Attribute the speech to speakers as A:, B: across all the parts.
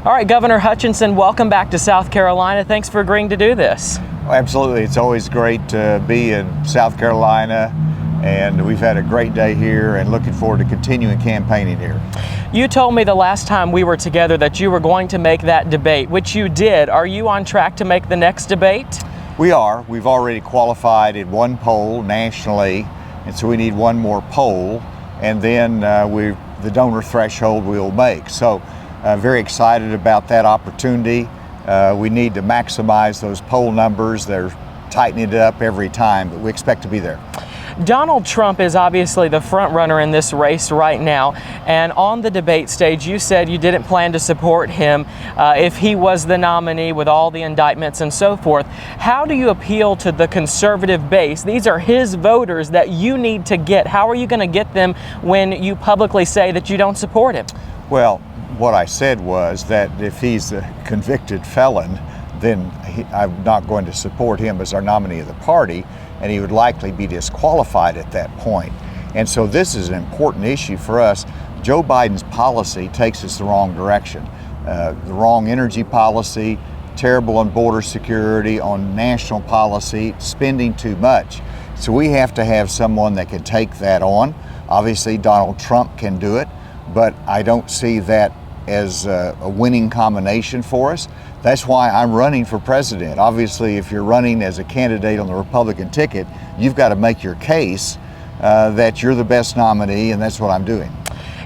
A: All right, Governor Hutchinson, welcome back to South Carolina. Thanks for agreeing to do this.
B: Absolutely. It's always great to be in South Carolina, and we've had a great day here and looking forward to continuing campaigning here.
A: You told me the last time we were together that you were going to make that debate, which you did. Are you on track to make the next debate?
B: We are. We've already qualified in one poll nationally, and so we need one more poll, and then the donor threshold we'll make. So very excited about that opportunity. We need to maximize those poll numbers. They're tightening it up every time, but we expect to be there.
A: Donald Trump is obviously the front runner in this race right now, and on the debate stage you said you didn't plan to support him if he was the nominee with all the indictments and so forth. How do you appeal to the conservative base? These are his voters that you need to get. How are you going to get them when you publicly say that you don't support him?
B: Well, what I said was that if he's a convicted felon, then I'm not going to support him as our nominee of the party, and he would likely be disqualified at that point. And so this is an important issue for us. Joe Biden's policy takes us the wrong direction. The wrong energy policy, terrible on border security, on national policy, spending too much. So we have to have someone that can take that on. Obviously, Donald Trump can do it, but I don't see that as a winning combination for us. That's why I'm running for president. Obviously, if you're running as a candidate on the Republican ticket, you've got to make your case that you're the best nominee, and that's what I'm doing.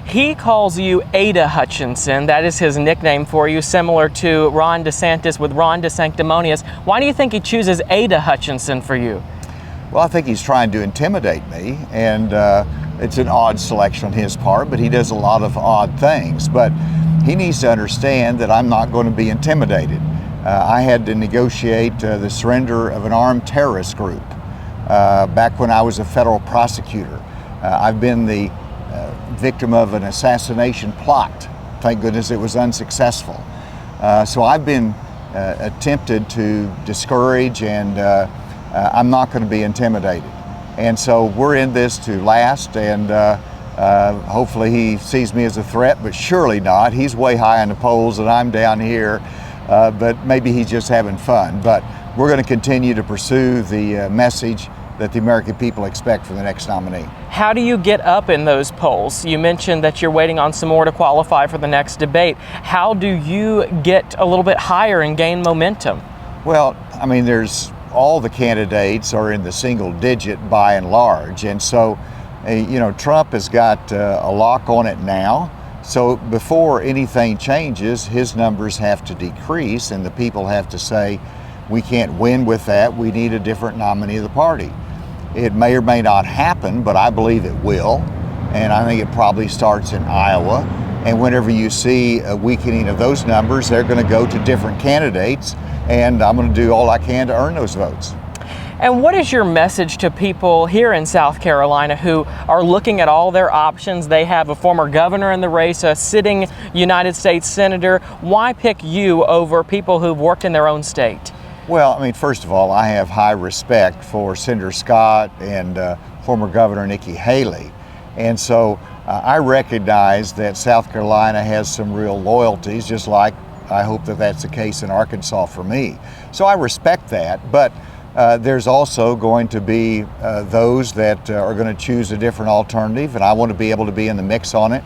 A: He calls you Asa Hutchinson. That is his nickname for you, similar to Ron DeSantis with Ron DeSanctimonious. Why do you think he chooses Asa Hutchinson for you?
B: Well, I think he's trying to intimidate me, and it's an odd selection on his part, but he does a lot of odd things. But he needs to understand that I'm not going to be intimidated. I had to negotiate the surrender of an armed terrorist group back when I was a federal prosecutor. I've been the victim of an assassination plot. Thank goodness it was unsuccessful. So I've been attempted to discourage, and I'm not going to be intimidated. And so we're in this to last, and hopefully he sees me as a threat, but surely not. He's way high on the polls and I'm down here, but maybe he's just having fun. But we're going to continue to pursue the message that the American people expect from the next nominee.
A: How do you get up in those polls? You mentioned that you're waiting on some more to qualify for the next debate. How do you get a little bit higher and gain momentum?
B: Well, I mean, all the candidates are in the single digit by and large, and so Trump has got a lock on it now. So before anything changes, his numbers have to decrease, and the people have to say, we can't win with that. We need a different nominee of the party. It may or may not happen, but I believe it will. And I think it probably starts in Iowa. And whenever you see a weakening of those numbers, they're going to go to different candidates. And I'm going to do all I can to earn those votes.
A: And what is your message to people here in South Carolina who are looking at all their options? They have a former governor in the race, a sitting United States senator. Why pick you over people who've worked in their own state?
B: Well, I mean, first of all, I have high respect for Senator Scott and former Governor Nikki Haley. And so I recognize that South Carolina has some real loyalties, just like I hope that that's the case in Arkansas for me. So I respect that, but there's also going to be those that are going to choose a different alternative, and I want to be able to be in the mix on it.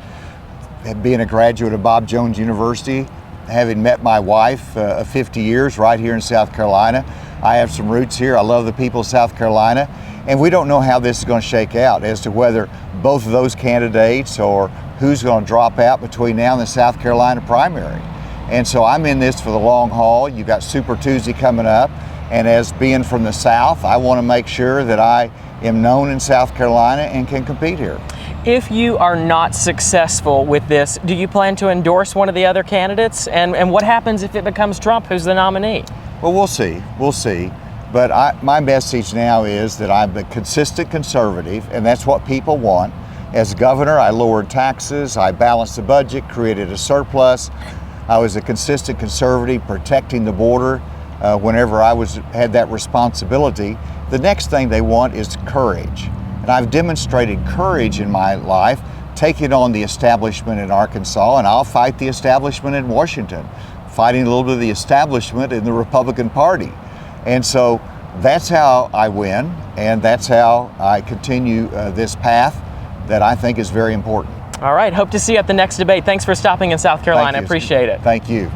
B: Being a graduate of Bob Jones University, having met my wife of 50 years right here in South Carolina, I have some roots here. I love the people of South Carolina, and we don't know how this is going to shake out as to whether both of those candidates or who's going to drop out between now and the South Carolina primary. And so I'm in this for the long haul. You've got Super Tuesday coming up, and as being from the South, I want to make sure that I am known in South Carolina and can compete here.
A: If you are not successful with this, do you plan to endorse one of the other candidates? And what happens if it becomes Trump who's the nominee?
B: Well, we'll see. We'll see. But my message now is that I'm a consistent conservative, and that's what people want. As governor, I lowered taxes, I balanced the budget, created a surplus. I was a consistent conservative, protecting the border whenever I had that responsibility. The next thing they want is courage. And I've demonstrated courage in my life taking on the establishment in Arkansas, and I'll fight the establishment in Washington, fighting a little bit of the establishment in the Republican Party. And so that's how I win, and that's how I continue this path that I think is very important.
A: All right, hope to see you at the next debate. Thanks for stopping in South Carolina.
B: Thank you.
A: Appreciate it.
B: Thank you.